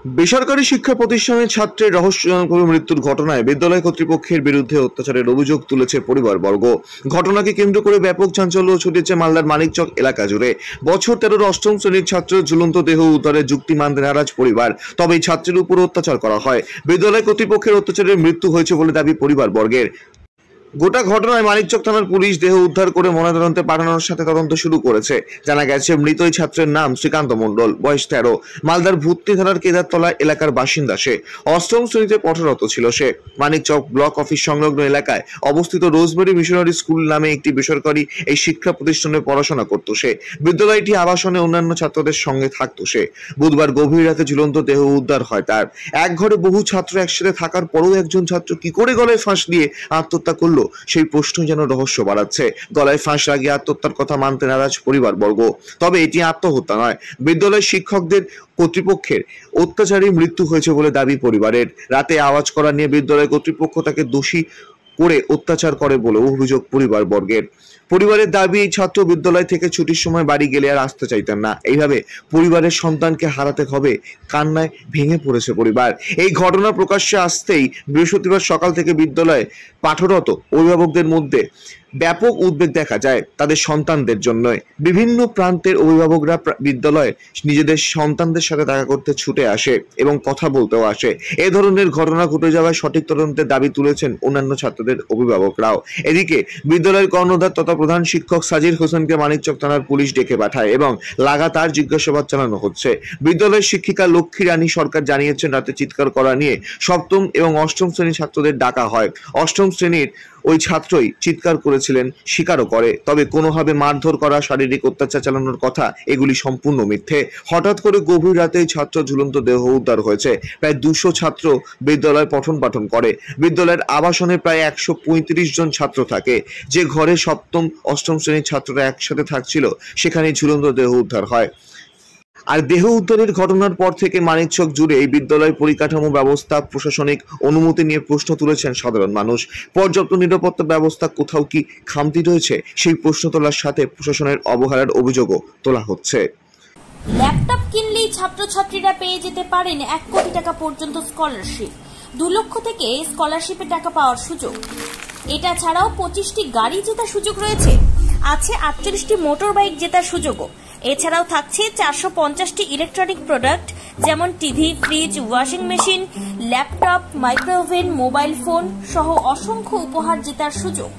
বেসরকারি শিক্ষা প্রতিষ্ঠানের ছাত্রের রহস্যজনকভাবে মৃত্যুর ঘটনায় বিদ্যালয় কর্তৃপক্ষের বিরুদ্ধে অত্যাচারের অভিযোগ তুলেছে পরিবারবর্গ। ঘটনাকে কেন্দ্র করে ব্যাপক চাঞ্চল্য ছড়িয়েছে মালদার মানিকচক এলাকা জুড়ে। বছর 13 অষ্টম শ্রেণীর ছাত্রের ঝুলন্ত দেহ উদ্ধারের যুক্তি মানতে নারাজ পরিবার। তবে এই ছাত্রের উপর অত্যাচার করা হয়। বিদ্যালয় কর্তৃপক্ষের অত্যাচারের মৃত্যু হয়েছে বলে দাবি পরিবারবর্গের। গোটা ঘটনায় মানিকচক থানার পুলিশ দেহ উদ্ধার করে ময়নাতদন্তে পাঠানোর সাথে তদন্ত শুরু করেছে। জানা গেছে, মৃত ওই ছাত্রের নাম শ্রীকান্ত মণ্ডল, বয়স 13। মালদার ভূতনি থানার কেদারতলা এলাকার বাসিন্দা সে। অষ্টম শ্রেণীতে পঠনরত ছিল সে। মানিকচক ব্লক অফিস সংলগ্ন এলাকায় অবস্থিত রোজমেরি মিশনারি স্কুল নামে একটি বেসরকারি এই শিক্ষা প্রতিষ্ঠানে পড়াশোনা করত সে। বিদ্যালয়টি আবাসনে অন্যান্য ছাত্রদের সঙ্গে থাকত সে। বুধবার গভীর রাতে ঝুলন্ত দেহ উদ্ধার হয় তার। এক ঘরে বহু ছাত্র একসাথে থাকার পরও একজন ছাত্র কি করে গলায় ফাঁস দিয়ে আত্মহত্যা করলো, সেই প্রশ্ন যেন রহস্য বাড়াচ্ছে। গলায় ফাঁস লাগিয়ে আত্মহত্যার কথা মানতে নারাজ পরিবারবর্গ। তবে এটি আত্মহত্যা নয়, বিদ্যালয় শিক্ষকদের কর্তৃপক্ষের অত্যাচারী মৃত্যু হয়েছে বলে দাবি পরিবারের। রাতে আওয়াজ করা নিয়ে বিদ্যালয় কর্তৃপক্ষ তাকে দোষী করে অত্যাচার করে বলে অভিযোগ পরিবারবর্গের। পরিবারের দাবি, এই ছাত্র বিদ্যালয় থেকে ছুটির সময় বাড়ি গেলে আর আসতে চাইতেন না। এইভাবে পরিবারের সন্তানকে হারাতে হবে, কান্নায় ভেঙে পড়েছে পরিবার। এই ঘটনা প্রকাশ্যে আসতেই বৃহস্পতিবার সকাল থেকে বিদ্যালয়ে পাঠরত অভিভাবকদের মধ্যে ব্যাপক উদ্বেগ দেখা যায় তাদের সন্তানদের জন্য। বিভিন্ন প্রান্তের অভিভাবকরা বিদ্যালয়ে নিজেদের সন্তানদের সাথে দেখা করতে ছুটে আসে এবং কথা বলতেও আসে। এ ধরনের ঘটনা ঘটে যাওয়ায় সঠিক তদন্তের দাবি তুলেছেন অন্যান্য ছাত্রদের অভিভাবকরাও। এদিকে বিদ্যালয়ের কর্ণধার তথা প্রধান শিক্ষক সাজির হোসেনকে মানিকচক থানার পুলিশ ডেকে পাঠায় এবং লাগাতার জিজ্ঞাসাবাদ চালানো হচ্ছে। বিদ্যালয়ের শিক্ষিকা লক্ষ্মী রানী সরকার জানিয়েছেন, রাতে চিৎকার করা নিয়ে সপ্তম এবং অষ্টম শ্রেণীর ছাত্রদের ডাকা হয়। অষ্টম শ্রেণীর ওই ছাত্রই চিৎকার করেছিলেন, স্বীকারও করে। তবে কোনোভাবে মারধর করা, শারীরিক অত্যাচার চালানোর কথা এগুলি সম্পূর্ণ মিথ্যে। হঠাৎ করে গভীর রাতে ছাত্র ঝুলন্ত দেহ উদ্ধার হয়েছে। প্রায় 200 ছাত্র বিদ্যালয়ে পঠন পাঠন করে। বিদ্যালয়ের আবাসনে প্রায় 135 জন ছাত্র থাকে। যে ঘরে সপ্তম অষ্টম শ্রেণীর ছাত্ররা একসাথে থাকছিল, সেখানে ঝুলন্ত দেহ উদ্ধার হয়। আর দেহ উদ্ধারের ঘটনার পর থেকে মানিকচক জুড়ে এই বিদ্যালয় পরিকাঠামো ব্যবস্থা, প্রশাসনিক অনুমতি নিয়ে প্রশ্ন তুলেছেন সাধারণ মানুষ। পর্যাপ্ত নিরাপত্তা ব্যবস্থা কোথাও কি খামতি রয়েছে, সেই প্রশ্ন তোলার সাথে প্রশাসনের অবহেলার অভিযোগও তোলা হচ্ছে। ল্যাপটপ কিনলেই ছাত্রছাত্রীরা পেয়ে যেতে পারেন 1 কোটি টাকা পর্যন্ত স্কলারশিপ। 2 লক্ষ থেকে স্কলারশিপে টাকা পাওয়ার সুযোগ। এটা ছাড়াও 25টি গাড়ি জেতার সুযোগ রয়েছে। আছে 48টি মোটর বাইক জেতার সুযোগও। এছাড়াও থাকছে 450টি ইলেকট্রনিক প্রোডাক্ট, যেমন TV, fridge, washing machine, laptop, micro oven, mobile phone সহ অসংখ্য উপহার জেতার সুযোগ।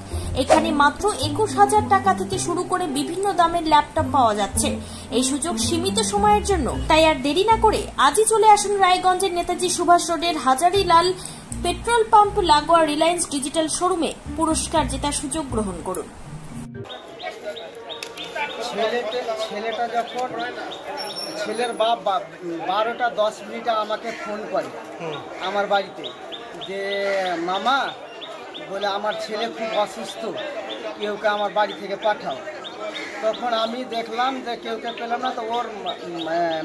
এখানে মাত্র 21,000 টাকা থেকে শুরু করে বিভিন্ন দামের ল্যাপটপ পাওয়া যাচ্ছে। এই সুযোগ সীমিত সময়ের জন্য, তাই আর দেরি না করে আজই চলে আসুন রায়গঞ্জের নেতাজি সুভাষ রোডের হাজারিলাল পেট্রোল পাম্প লাগোয়া রিলায়েন্স ডিজিটাল শোরুমে পুরস্কার জেতার সুযোগ গ্রহণ করুন। ছেলেটা যখন ছেলের বাপ 12:10 আমাকে ফোন করে আমার বাড়িতে, যে মামা বলে আমার ছেলে খুব অসুস্থ, কেউকে আমার বাড়ি থেকে পাঠাও। তখন আমি দেখলাম যে কেউকে পেলাম না, তো ওর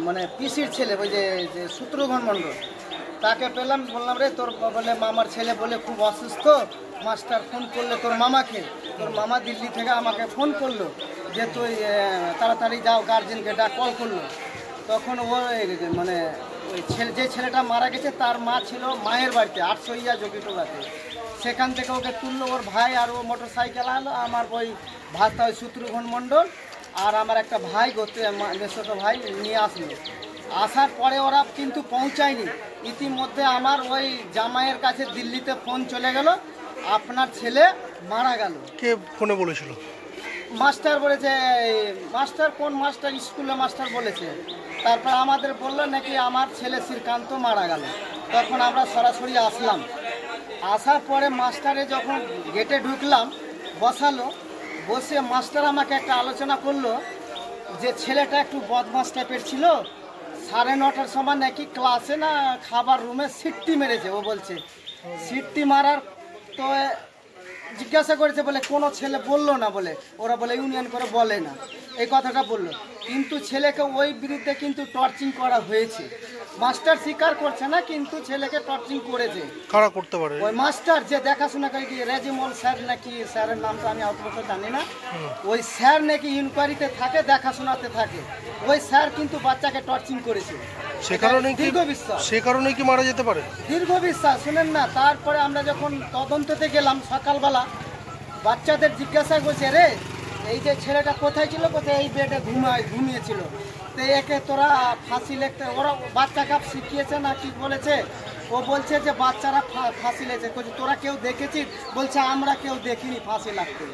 মানে পিসির ছেলে, ওই যে শত্রুঘ্ন মণ্ডল, তাকে পেলাম। বললাম, রে তোর বলে মামার ছেলে বলে খুব অসুস্থ, মাস্টার ফোন করলে তোর মামাকে, তোর মামা দিল্লি থেকে আমাকে ফোন করলো যে তুই তাড়াতাড়ি যাও, গার্জেনকে কল করলো। তখন ও মানে ওই যে ছেলেটা মারা গেছে তার মা ছিল মায়ের বাড়িতে 800 জকিটোলাতে। সেখান থেকে ওকে তুললো ওর ভাই, আর ও মোটর সাইকেল আনলো। আমার ওই ভাতা ওই শত্রুঘ্ন মণ্ডল আর আমার একটা ভাই ছোটো ভাই নিয়ে আসলো। আসার পরে ওরা কিন্তু পৌঁছায়নি। ইতিমধ্যে আমার ওই জামাইয়ের কাছে দিল্লিতে ফোন চলে গেল, আপনার ছেলে মারা গেল। কে ফোনে বলেছিল? মাস্টার বলেছে, মাস্টার কোন মাস্টার, স্কুলে মাস্টার বলেছে। তারপর আমাদের বললো নাকি আমার ছেলে শ্রীকান্ত মারা গেল। তখন আমরা সরাসরি আসলাম। আসার পরে মাস্টারে যখন গেটে ঢুকলাম, বসালো, বসে মাস্টার আমাকে একটা আলোচনা করলো যে ছেলেটা একটু বদমাস টাইপের ছিল। 9:30 সময় নাকি ক্লাসে না খাবার রুমে সিটটি মেরেছে। ও বলছে সিটটি মারার, তো জিজ্ঞাসা করেছে, বলে কোনো ছেলে বললো না, বলে ওরা বলে ইউনিয়ন করে বলে না, এই কথাটা বললো। কিন্তু ছেলেকে ওই বিরুদ্ধে কিন্তু টর্চিং করা হয়েছে। মাস্টার স্বীকার করছে না, কিন্তু ছেলেকে টর্চিং করেছে। কারা করতে পারে? ওই মাস্টার যে দেখাশোনা করে, কি রেজিমল স্যার নাকি, স্যারের নামটা আমি অত জানি না। ওই স্যার নাকি ইনকোয়ারিতে থাকে, দেখাশোনাতে থাকে। ওই স্যার কিন্তু বাচ্চাকে টর্চিং করেছে। সে কারণে কি মারা যেতে পারে? দীর্ঘ বিশ্বাস শুনেন না। তারপরে আমরা যখন তদন্ততে গেলাম সকালবেলা, বাচ্চাদের জিজ্ঞাসা করছে, রে এই যে ছেলেটা কোথায় ছিল, কোথায় এই বেডে ঘুমিয়েছিল, তো একে তোরা ফাঁসি লিখতে, ওরা বাচ্চাকে শিখিয়েছে না কি বলেছে, ও বলছে যে বাচ্চারা ফাঁসি লেগেছে। বলছে তোরা কেউ দেখেছিস? বলছে আমরা কেউ দেখিনি ফাঁসি লাগতে,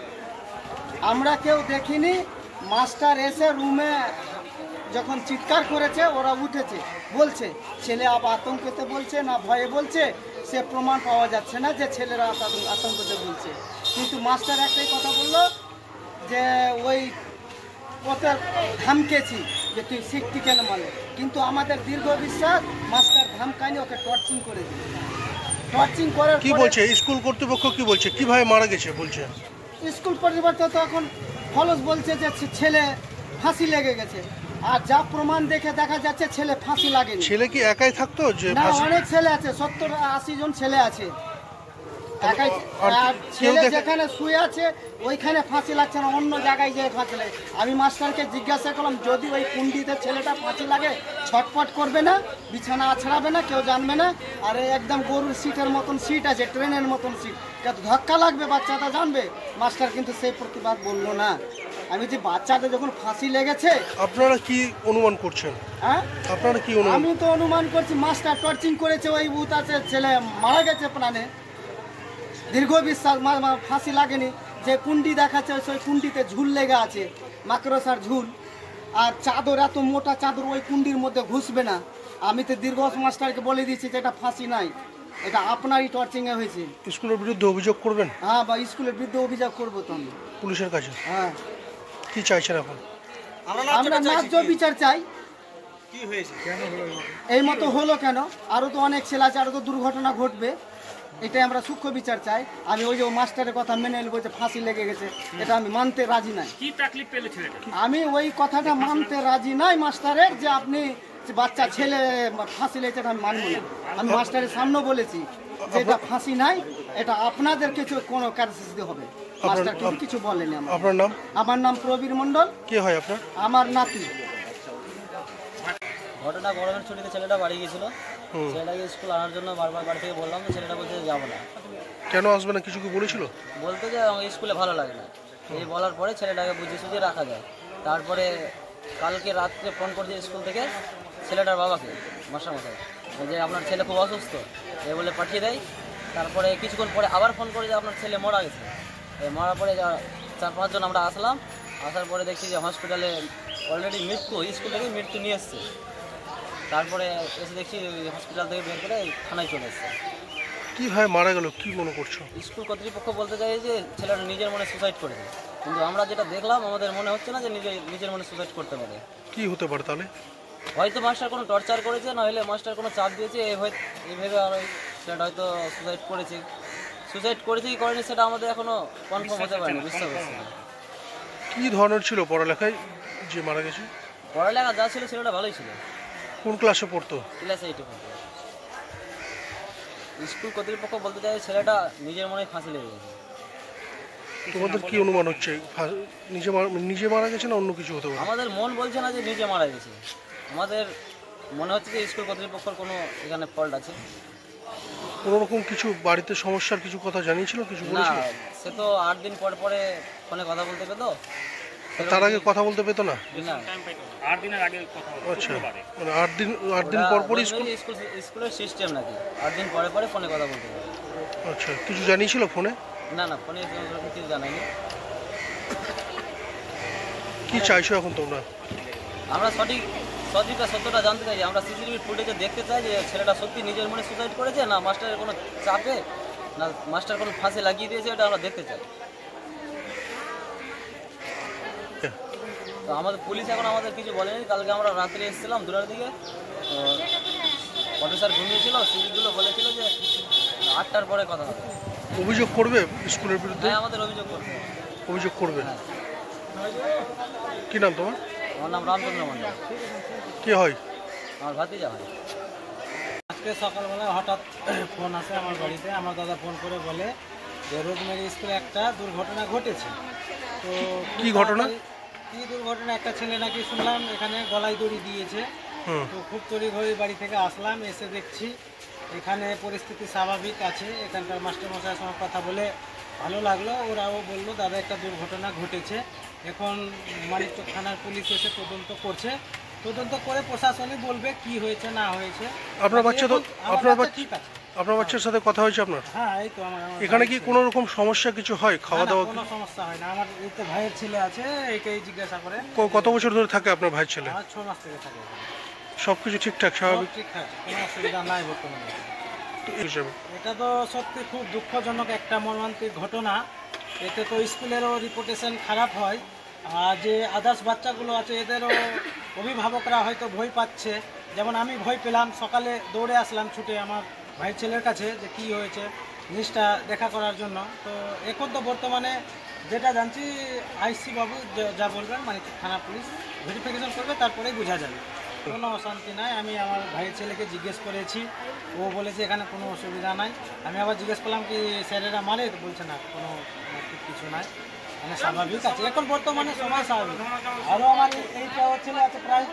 আমরা কেউ দেখিনি। মাস্টার এসে রুমে যখন চিৎকার করেছে ওরা উঠেছে, বলছে ছেলে আবার আতঙ্কতে বলছে না ভয়ে বলছে, সে প্রমাণ পাওয়া যাচ্ছে না যে ছেলেরা আতঙ্কতে বলছে। কিন্তু মাস্টার একটাই কথা বললো যে ওই ওকে ধমকেছি যে তুই শিখতি কেন মানে। কিন্তু আমাদের দীর্ঘ বিশ্বাস মাস্টার ধমকায়নি, ওকে টর্চিং করে দিল। টর্চিং করে কি বলছে স্কুল কর্তৃপক্ষ, কি বলছে কিভাবে মারা গেছে? বলছে স্কুল কর্তৃপক্ষ তো এখন ফলস বলছে যে ছেলে ফাঁসি লেগে গেছে, আর যা প্রমাণ দেখে দেখা যাচ্ছে ছেলে ফাঁসি লাগেনি। ছেলে কি একাই থাকতো? যে না, অনেক ছেলে আছে, 70-80 জন ছেলে আছে একাই। আর ছেলে যেখানে শুয়ে আছে ওইখানে ফাঁসি লাগছে না, অন্য জায়গায় যেয়ে ফাঁসি লাগে। আমি মাস্টারকে জিজ্ঞাসা করলাম যদি ওই কুন্ডিতে ছেলেটা ফাঁসি লাগে ছটপট করবে না, বিছানা আছড়াবে না, কেউ জানবে না? আর একদম গরুর সিটের মতন সিট আছে, ট্রেনের মতন সিট, ধাক্কা লাগবে বাচ্চাটা জানবে? মাস্টার কিন্তু সেই প্রতিবাদ বললো না। আমি যে বাচ্চাটা যখন ফাঁসি লেগেছে, আপনারা কি অনুমান করছেন? হ্যাঁ, আপনারা কি অনুমান? আমি তো অনুমান করছি মাস্টার টর্চিং করেছে, ওই ভূত আছে, ছেলে মারা গেছে প্রাণে। দীর্ঘ বিশ্বাস ফাঁসি লাগেনি। যে কুন্ডি দেখাচ্ছে ওই কুন্ডিতে ঝুল লেগে আছে, মাকড়সার ঝুল, আর চাদর এত মোটা চাদর ওই কুন্ডির মধ্যে ঘুষবে না। আমি তো দীর্ঘ মাস্টারকে বলে দিয়েছি যে এটা ফাঁসি নাই, এটা আপনারই টর্চিংয়ে হয়েছে। স্কুলের বিরুদ্ধে অভিযোগ করবেন? হ্যাঁ, বা স্কুলের বিরুদ্ধে অভিযোগ করবো তো আমি পুলিশের কাছে। হ্যাঁ, কি চাইছেন এখন? আমরা ন্যায্য বিচার চাই। কি হয়েছে, কেন হলো এই মতো হলো কেন? আরও তো অনেক ছেলে আছে, আরও তো দুর্ঘটনা ঘটবে, এটাই আমরা সূক্ষ্ম বিচার চাই। আমি ওই যে মাস্টারের কথা মেনে নেবো যে ফাঁসি লেগে গেছে, এটা আমি মানতে রাজি নাই। কি তাকলিফ পেলে ছেলেটা? আমি ওই কথাটা মানতে রাজি নাই মাস্টারের, যে আপনি বাচ্চা ছেলে ফাঁসি লেগেছে, আমি মানব না। আমি মাস্টারের সামনে বলেছি যে এটা ফাঁসি নাই, এটা আপনাদের কিছু কোনো কার্যসূচি হবে। মাস্টার কিন্তু কিছু বলেনি। আপনার নাম? আমার নাম প্রবীর মণ্ডল। কে হয় আপনার? আমার নাতি। ঘটনা গরমের ছুটিতে ছেলেটা বাড়ি গেছিল, ছেলেটাকে স্কুল আনার জন্য বারবার বাড়ি থেকে বললাম, যে ছেলেটা বলছে যাবো না। কেন আসবে না কিছু কি বলেছিল? বলতে যে আমার স্কুলে ভালো লাগে না, এই বলার পরে ছেলেটাকে বুঝিয়ে সুঝিয়ে রাখা যায়। তারপরে কালকে রাত্রে ফোন করছে স্কুল থেকে ছেলেটার বাবাকে, মশাই যে আপনার ছেলে খুব অসুস্থ, এ বলে পাঠিয়ে দেয়। তারপরে কিছুক্ষণ পরে আবার ফোন করে যে আপনার ছেলে মারা গেছে। মারার পরে 4-5 জন আমরা আসলাম, আসার পরে দেখছি যে হসপিটালে অলরেডি মৃত্যু, স্কুল থেকে মৃত্যু নিয়ে এসছে। তারপরে এসে দেখছি হসপিটাল থেকে বের করে থানায় চলে এসছে। কীভাবে মারা গেল কি মনে করছো? স্কুল কর্তৃপক্ষ বলতে চাই যে ছেলেটা নিজের মনে সুসাইড করেছে, কিন্তু আমরা যেটা দেখলাম আমাদের মনে হচ্ছে না যে নিজের মনে সুসাইড করতে পারে। কি হতে পারে তাহলে? হয়তো মাস্টার কোনো টর্চার করেছে, নাহলে মাস্টার কোনো চাপ দিয়েছে, এইভাবে আর ওই ছেলেটা হয়তো সুসাইড করেছে কি করেনি সেটা আমাদের এখনও কনফার্ম হতে পারেনি, বুঝতে পারছি না। কী ধরনের ছিল পড়ালেখায় যে মারা গেছে? পড়ালেখা যা ছিল ছেলেটা ভালোই ছিল। কোন ক্লাসে পড়তো? ক্লাস 8 পড়তো। স্কুল কর্তৃপক্ষ বলতে চাই ছেলেটা নিজের মনে ফাঁসি লেগে গেছে। তোমাদের কি অনুমান হচ্ছে নিজে মারা গেছে না অন্য কিছু হতে পারে? আমাদের মন বলছে না যে নিজে মারা গেছে, আমাদের মনে হচ্ছে যে স্কুল কর্তৃপক্ষের কোনো এখানে ফল্ট আছে। কোনো রকম কিছু বাড়িতে সমস্যার কিছু কথা জানিয়েছিল, কিছু না, বলেছিল? সে তো 8 দিন পরে ফোনে কথা বলতে পেতো। তার আগে কথা বলতে পেতো না? না, 8 দিনের আগে কথা বলতে। আচ্ছা, মানে 8 দিন পর স্কুলের সিস্টেম নাকি 8 দিন পরে ফোনে কথা বলতে পারে। আচ্ছা, কিছু জানিয়েছিল ফোনে? না, ফোনে কিছু জানাইনি। কি চাইছো এখন তোমরা? আমরা সত্যটা জানতে চাই, আমরা সিসিটিভি ফুটেজে দেখতে চাই যে ছেলেটা সত্যি নিজের মনে সুসাইড করেছে না মাস্টারের কোনো চাপে, না মাস্টার কোনো ফাঁসি লাগিয়ে দিয়েছে, এটা আমরা দেখতে চাই। তো আমাদের পুলিশ এখন আমাদের কিছু বলেনি। কালকে আমরা রাত্রে এসেছিলাম 2টার দিকে, তো অফিসার ঘুমিয়েছিল, সিভিকগুলো বলেছিল যে 8টার পরে কথা হবে। অভিযোগ করবে স্কুলের বিরুদ্ধে? হ্যাঁ, আমাদের অভিযোগ করবে। হ্যাঁ। কি নাম তোমার? আমার নাম রামচন্দ্র মন্ডল। কে হয়? আমার ভাতিজা হয়। আজকে সকালবেলা হঠাৎ ফোন আসে আমার বাড়িতে, আমার দাদা ফোন করে বলে যে রোজমেরি স্কুলে একটা দুর্ঘটনা ঘটেছে। তো কি ঘটনা? কি দুর্ঘটনা? একটা ছেলে নাকি শুনলাম এখানে গলায় দড়ি দিয়েছে, তো খুব তড়িঘড়ি বাড়ি থেকে আসলাম, এসে দেখছি এখানে পরিস্থিতি স্বাভাবিক আছে। এখানকার মাস্টারমশাইয়ের সঙ্গে কথা বলে ভালো লাগলো। ওরাও বললো দাদা একটা দুর্ঘটনা ঘটেছে, এখন মানিকচক থানার পুলিশ এসে তদন্ত করছে, তদন্ত করে প্রশাসনই বলবে কি হয়েছে না হয়েছে। আপনার বাচ্চা তো ঠিক আছে, আপনার বাচ্চার সাথে কথা হয়েছে আপনার? হ্যাঁ এই তো আমার এখানে কি কোনো রকম সমস্যা কিছু হয় খাওয়া দাওয়া? কোনো সমস্যা হয় না। আমার এই তো ভাইয়ের ছেলে আছে, একেই জিজ্ঞাসা করে। কত বছর ধরে থাকে আপনার ভাইয়ের ছেলে? আমার 6 মাস থেকে থাকে। সবকিছু ঠিকঠাক স্বাভাবিক ঠিকঠাক, কোনো অসুবিধা নাই বর্তমানে। হিসেবে এটা তো সত্যি খুব দুঃখজনক একটা মর্মান্তিক ঘটনা। এতে তো স্কুলেরও রিপুটেশন খারাপ হয়, আর যে আদার্স বাচ্চাগুলো আছে এদেরও অভিভাবকরা হয়তো ভয় পাচ্ছে। যেমন আমি ভয় পেলাম, সকালে দৌড়ে আসলাম ছুটে আমার ভাই ছেলের কাছে যে কী হয়েছে জিনিসটা দেখা করার জন্য। তো এখন তো বর্তমানে যেটা জানছি আইসি বাবু যা বলবেন মানে থানা পুলিশ ভেরিফিকেশন করবে, তারপরেই বোঝা যাবে। কোনো অশান্তি নাই। আমি আমার ভাইয়ের ছেলেকে জিজ্ঞেস করেছি, ও বলেছে এখানে কোনো অসুবিধা নাই। আমি আবার জিজ্ঞেস করলাম কি স্যারেরা মারে, তো বলছে না কোনো কিছু নাই, মানে স্বাভাবিক আছে এখন বর্তমানে সময় স্বাভাবিক। আরও আমার এইটা ছেলে আছে প্রায়,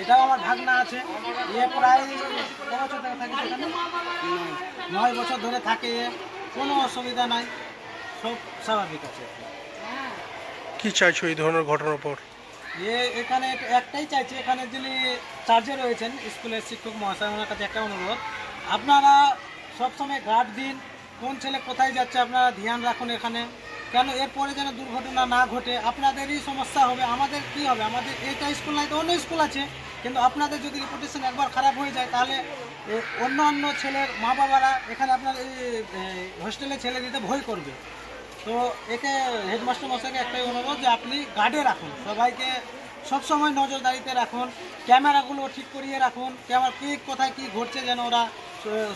এটাও আমার ভাগনা আছে, এ প্রায় 9 বছর ধরে থাকে সেখানে, 9 বছর ধরে থাকে, কোনো অসুবিধা নাই, সব স্বাভাবিক আছে। কি চাইছো এই ধরনের ঘটনার পর? এখানে একটাই চাইছি, এখানে যিনি চার্জে রয়েছেন স্কুলের শিক্ষক মহাশয়, ওনার কাছে একটা অনুরোধ, আপনারা সবসময় গার্ড দিন, কোন ছেলে কোথায় যাচ্ছে আপনারা ধ্যান রাখুন এখানে, কেন এরপরে যেন দুর্ঘটনা না ঘটে। আপনাদেরই সমস্যা হবে, আমাদের কি হবে? আমাদের এটা স্কুল নাই তো অন্য স্কুল আছে, কিন্তু আপনাদের যদি রেপুটেশন একবার খারাপ হয়ে যায় তাহলে অন্য অন্য ছেলের মা বাবারা এখানে আপনার এই হোস্টেলে ছেলে দিতে ভয় করবে। তো একে হেডমাস্টার মশাইকে একটাই অনুরোধ যে আপনি গার্ডে রাখুন, সবাইকে সবসময় নজরদারিতে রাখুন, ক্যামেরাগুলো ঠিক করিয়ে রাখুন, ক্যামেরা কি কোথায় কি ঘটছে যেন ওরা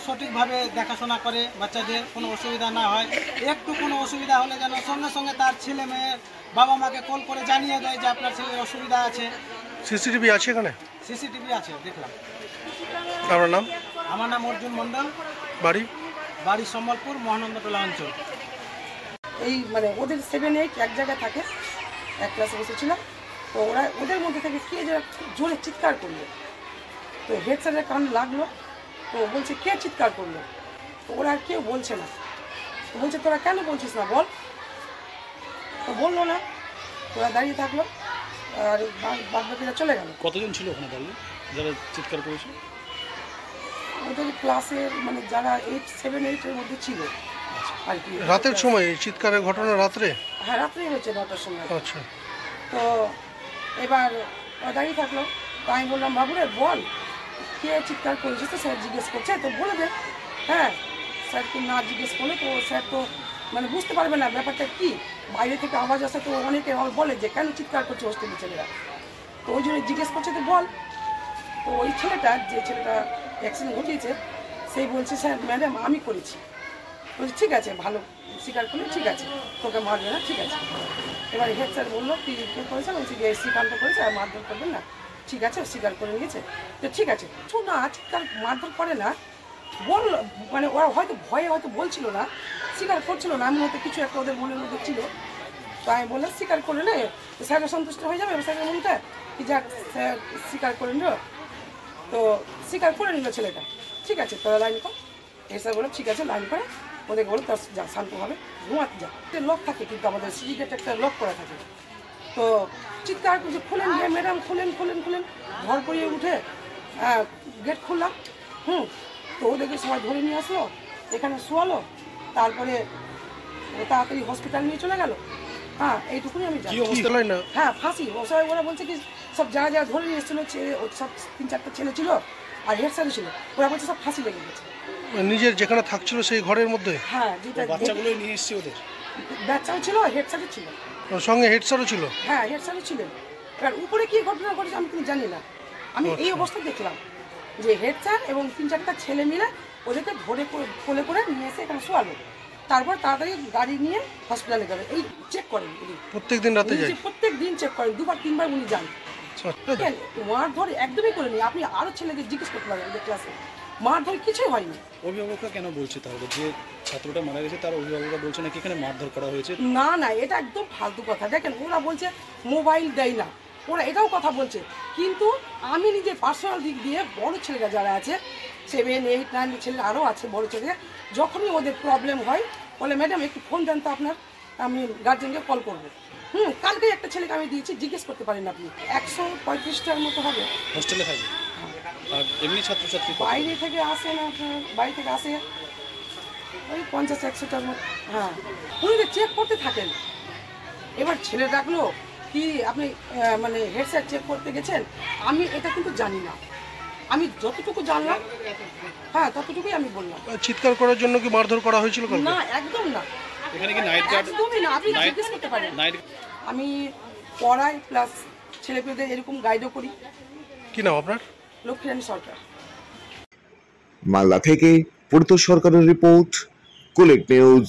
সঠিকভাবে দেখাশোনা করে, বাচ্চাদের কোনো অসুবিধা না হয়। একটু কোনো অসুবিধা হলে যেন সঙ্গে সঙ্গে তার ছেলে মেয়ের বাবা মাকে কল করে জানিয়ে দেয় যে আপনার ছেলের অসুবিধা আছে। সিসিটিভি আছে এখানে? সিসিটিভি আছে, দেখলাম। আপনার নাম? আমার নাম অর্জুন মণ্ডল, বাড়ি সম্বলপুর, মহানন্দটোলা অঞ্চল। এই মানে ওদের 7-8 এক জায়গায় থাকে, এক ক্লাসে বসেছিলাম, তো ওরা ওদের মধ্যে থেকে কে যারা খুব জোরে চিৎকার করলো, তো হেড স্যারের কান লাগলো, তো বলছে কে চিৎকার করলো, তো ওরা আর কেউ বলছে না, তো বলছে তোরা কেন বলছিস না বল, তো বললো না, ওরা দাঁড়িয়ে থাকলো আর বাদ বাকিরা চলে গেল। কতজন ছিল ওখানে দাঁড়িয়ে যারা চিৎকার করেছে? ওদের ক্লাসের মানে যারা 7-8 মধ্যে ছিল আর কি। রাতের সময় এই চিৎকারের ঘটনা রাত্রে? হ্যাঁ রাত্রেই হয়েছে, 9টার সময়। আচ্ছা, তো এবার দাঁড়িয়ে থাকলো, তো আমি বললাম বাবুরে বল কে চিৎকার করেছে, তো স্যার জিজ্ঞেস করছে, তো বলে দে। হ্যাঁ স্যারকে না জিজ্ঞেস করলে তো স্যার তো মানে বুঝতে পারবে না ব্যাপারটা কি, বাইরে থেকে আওয়াজ আসে, তো অনেকে বলে যে কেন চিৎকার করছে হোস্টেলের ছেলেরা, তো ওই জন্য জিজ্ঞেস করছে তো বল। তো ওই ছেলেটা যে ছেলেটা অ্যাক্সিডেন্ট ঘটিয়েছে সেই বলছে স্যার ম্যাডাম আমি করেছি। বলছি ঠিক আছে, ভালো স্বীকার করলে ঠিক আছে, তোকে মারবে না, ঠিক আছে। এবার হেড স্যার বললো কি কে করেছে, বলছি যে শ্রীকান্ত করেছে, আর মারধর করবেন না, ঠিক আছে স্বীকার করে নিয়েছে, তো ঠিক আছে। না চিৎকার মারধর করে না, বল মানে ওরা হয়তো ভয়ে হয়তো বলছিল না, স্বীকার করছিল না, আমি হয়তো কিছু একটা ওদের মনের মধ্যে ছিল, তো আমি বললাম স্বীকার করে নে, স্যাররা সন্তুষ্ট হয়ে যাবে স্যারের মনটা কি যাক স্যার স্বীকার করে নিল, তো স্বীকার করে নিল ছেলেটা, ঠিক আছে তোরা লাইন কর। এই স্যার বললো ঠিক আছে লাইন করে, ওদেরকে বলো তার যা শান্তভাবে ঘুমাতে যা, লক থাকে কিন্তু আমাদের সিটি গেট একটা লক করা থাকে, তো চিৎকার করছে খুলেন ম্যাডাম খুলেন খুলেন খুলেন, ঘর করিয়ে উঠে গেট খুললাম, তো ওদেরকে সবাই ধরে নিয়ে আসলো, এখানে শোয়ালো, তারপরে তাড়াতাড়ি হসপিটাল নিয়ে চলে গেল। হ্যাঁ এইটুকুনি আমি জানি। হ্যাঁ ফাঁসি, সবাই ওরা বলছে কি সব যা যা ধরে নিয়ে এসেছিলো সব 3-4টা ছেলে ছিল আর হেড স্যার ছিল, ওরা বলছে সব ফাঁসি লেগে গেছে। নিজের যেখানে থাকছিল সেই ঘরের মধ্যে? হ্যাঁ যেটা বাচ্চাগুলো নিয়ে এসেছে, ওদের বাচ্চাও ছিল, হেড স্যারও ছিল, সঙ্গে হেড স্যারও ছিল? হ্যাঁ হেড স্যারও ছিলেন। এবার উপরে কি ঘটনা ঘটেছে আমি কিন্তু জানি না, আমি এই অবস্থা দেখলাম যে হেড স্যার এবং 3-4টা ছেলে মিলে ওদেরকে ধরে কোলে করে নিয়ে এসে এখানে শোয়ালো, তারপর তাড়াতাড়ি গাড়ি নিয়ে হসপিটালে গেল। এই চেক করেন উনি প্রত্যেকদিন রাতে যায়? প্রত্যেক দিন চেক করেন, 2-3 বার উনি যান। মারধর একদমই করেনি, আপনি আরো ছেলেদের জিজ্ঞেস করতে পারেন ক্লাসে, মারধর কিছুই হয়নি। অভিভাবকরা কেন বলছে তাহলে যে ছাত্রটা মারা গেছে তার অভিভাবকরা বলছে নাকি এখানে মারধর করা হয়েছে? না না এটা একদম ফালতু কথা। দেখেন ওরা বলছে মোবাইল দেয় না, ওরা এটাও কথা বলছে, কিন্তু আমি নিজের পার্সোনাল দিক দিয়ে বড় ছেলেরা যারা আছে 7, 8, 9 ছেলে আরও আছে বড় ছেলে, যখনই ওদের প্রবলেম হয় বলে ম্যাডাম একটু ফোন দেন তো আপনার, আমি গার্জেনকে কল করবো। কালকে একটা ছেলেকে আমি দিয়েছি, জিজ্ঞেস করতে পারেন আপনি, 135টার মতো হবে হোস্টেলে থাকে। আর এমনি ছাত্রছাত্রী বাইরে থেকে আসে না, আপনার বাড়ি থেকে আসে ওই 50-100টার মতো। হ্যাঁ, উনি চেক করতে থাকেন। এবার ছেলে ডাকলো কি আপনি মানে হেড স্যার চেক করতে গেছেন, আমি এটা কিন্তু জানি না, আমি যতটুকু জানলাম হ্যাঁ ততটুকুই আমি বললাম। চিৎকার করার জন্য কি মারধর করা হয়েছিল কালকে? না, একদম না, এখানে কি নাইট গার্ড? একদমই না, আপনি জিজ্ঞেস করতে পারেন। নাইট আমি পড়াই প্লাস ছেলেপেলেদের এরকম গাইডও করি। কি নাম আপনার? লক্ষ্মীরানী সরকার। মালদা থেকে পরিতোষ সরকারের রিপোর্ট, কুলেক নিউজ।